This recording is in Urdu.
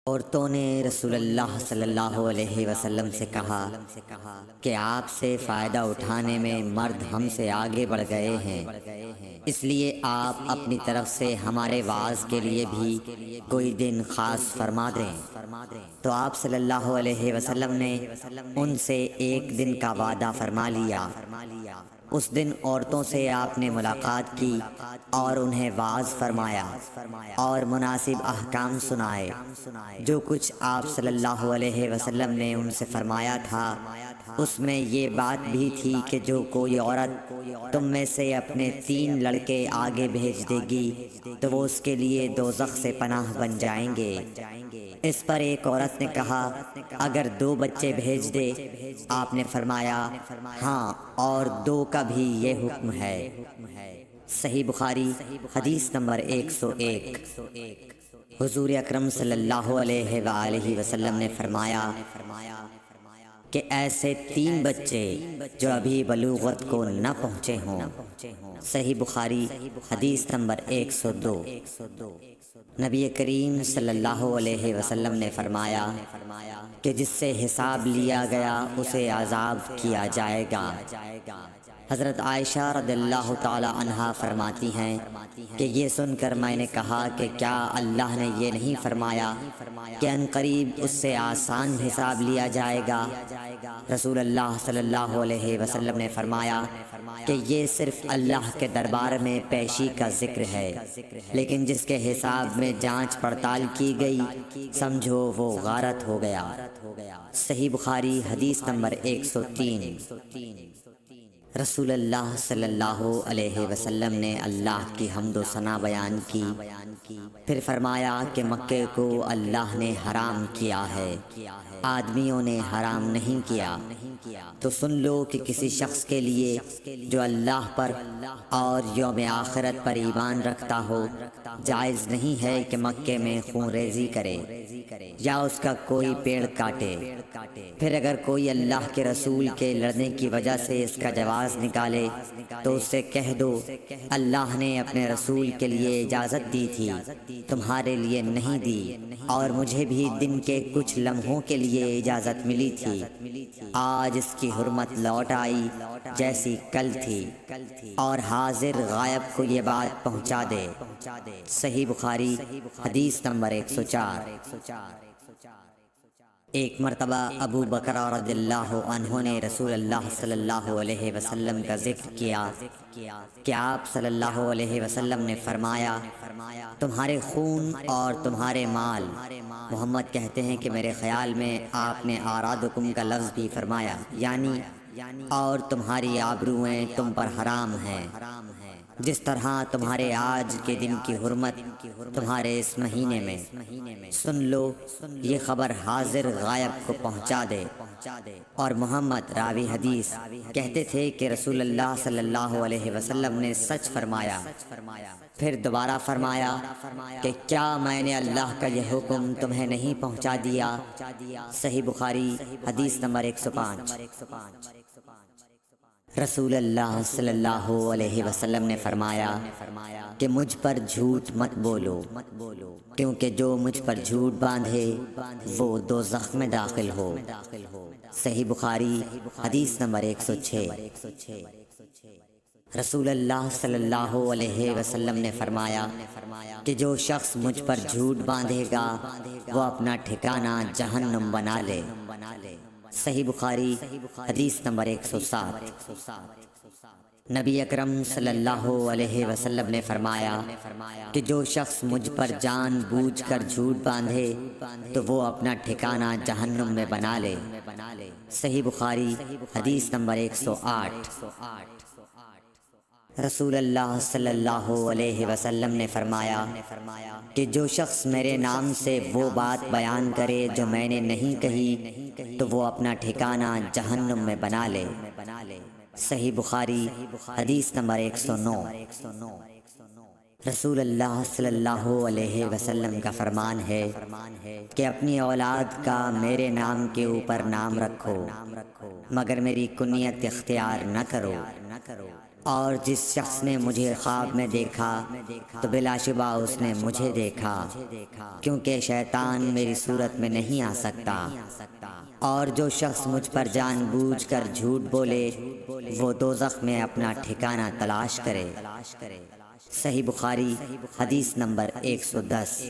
عورتوں نے رسول اللہ صلی اللہ علیہ وسلم سے کہا کہ آپ سے فائدہ اٹھانے میں مرد ہم سے آگے بڑھ گئے ہیں، اس لیے آپ اپنی طرف سے ہمارے وعظ کے لیے بھی کوئی دن خاص فرما دیں۔ تو آپ صلی اللہ علیہ وسلم نے ان سے ایک دن کا وعدہ فرما لیا۔ اس دن عورتوں سے آپ نے ملاقات کی اور انہیں واعظ فرمایا اور مناسب احکام سنائے۔ جو کچھ آپ صلی اللہ علیہ وسلم نے ان سے فرمایا تھا اس میں یہ بات بھی تھی کہ جو کوئی عورت تم میں سے اپنے 3 لڑکے آگے بھیج دے گی تو وہ اس کے لیے دوزخ سے پناہ بن جائیں گے۔ اس پر ایک عورت نے کہا اگر 2 بچے بھیج دے؟ آپ نے فرمایا ہاں، اور 2 کا بھی یہ حکم ہے۔ صحیح بخاری حدیث نمبر 101۔ حضور اکرم صلی اللہ علیہ وآلہ وسلم نے فرمایا کہ ایسے 3 بچے جو ابھی بلوغت کو نہ پہنچے ہوں۔ صحیح بخاری حدیث نمبر 102۔ نبی کریم صلی اللہ علیہ وسلم نے فرمایا کہ جس سے حساب لیا گیا اسے عذاب کیا جائے گا۔ حضرت عائشہ رضی اللہ تعالی عنہا فرماتی ہیں کہ یہ سن کر میں نے کہا کہ کیا اللہ نے یہ نہیں فرمایا کہ عنقریب اس سے آسان حساب لیا جائے گا؟ رسول اللہ صلی اللہ علیہ وسلم نے فرمایا کہ یہ صرف اللہ کے دربار میں پیشی کا ذکر ہے، لیکن جس کے حساب میں جانچ پڑتال کی گئی سمجھو وہ غارت ہو گیا۔ صحیح بخاری حدیث نمبر 103۔ رسول اللہ صلی اللہ علیہ وسلم نے اللہ کی حمد و ثنا بیان کی، پھر فرمایا کہ مکے کو اللہ نے حرام کیا ہے، آدمیوں نے حرام نہیں کیا۔ تو سن لو کہ کسی شخص کے لیے جو اللہ پر اور یوم آخرت پر ایمان رکھتا ہو جائز نہیں ہے کہ مکے میں خون ریزی کرے یا اس کا کوئی پیڑ کاٹے۔ پھر اگر کوئی اللہ کے رسول کے لڑنے کی وجہ سے اس کا جواز نکالے تو اس سے کہہ دو اللہ نے اپنے رسول کے لیے اجازت دی تھی، تمہارے لیے نہیں دی، اور مجھے بھی دن کے کچھ لمحوں کے لیے اجازت ملی تھی، آج اس کی حرمت لوٹ آئی جیسی کل تھی، اور حاضر غائب کو یہ بات پہنچا دے۔ صحیح بخاری حدیث نمبر 104۔ ایک مرتبہ ابو بکر رضی اللہ عنہ نے رسول اللہ صلی اللہ علیہ وسلم کا ذکر کیا کہ آپ صلی اللہ علیہ وسلم نے فرمایا تمہارے خون اور تمہارے مال۔ محمد کہتے ہیں کہ میرے خیال میں آپ نے اعراضکم کا لفظ بھی فرمایا، یعنی اور تمہاری آبروئیں تم پر حرام ہیں، جس طرح تمہارے آج کے دن کی حرمت تمہارے اس مہینے میں۔ سن لو یہ خبر حاضر غائب کو پہنچا دے۔ اور محمد راوی حدیث کہتے تھے کہ رسول اللہ صلی اللہ علیہ وسلم نے سچ فرمایا۔ پھر دوبارہ فرمایا کہ کیا میں نے اللہ کا یہ حکم تمہیں نہیں پہنچا دیا؟ صحیح بخاری حدیث نمبر 105۔ رسول اللہ صلی اللہ علیہ وسلم نے فرمایا کہ مجھ پر جھوٹ مت بولو، کیونکہ جو مجھ پر جھوٹ باندھے وہ دوزخ میں داخل ہو۔ صحیح بخاری حدیث نمبر 106۔ رسول اللہ صلی اللہ علیہ وسلم نے فرمایا کہ جو شخص مجھ پر جھوٹ باندھے گا وہ اپنا ٹھکانہ جہنم بنا لے۔ صحیح بخاری حدیث نمبر 107۔ نبی اکرم صلی اللہ علیہ وسلم نے فرمایا کہ جو شخص مجھ پر جان بوجھ کر جھوٹ باندھے تو وہ اپنا ٹھکانہ جہنم میں بنا لے۔ صحیح بخاری حدیث نمبر 108۔ رسول اللہ صلی اللہ علیہ وسلم نے فرمایا کہ جو شخص میرے نام سے وہ بات بیان کرے جو میں نے نہیں کہی تو وہ اپنا ٹھکانہ جہنم میں بنا لے۔ صحیح بخاری حدیث نمبر 109۔ رسول اللہ صلی اللہ علیہ وسلم کا فرمان ہے کہ اپنی اولاد کا میرے نام کے اوپر نام رکھو مگر میری کنیت اختیار نہ کرو۔ اور جس شخص نے مجھے خواب میں دیکھا تو بلا شبہ اس نے مجھے دیکھا، کیونکہ شیطان میری صورت میں نہیں آ سکتا۔ اور جو شخص مجھ پر جان بوجھ کر جھوٹ بولے وہ دوزخ میں اپنا ٹھکانہ تلاش کرے۔ صحیح بخاری حدیث نمبر 110۔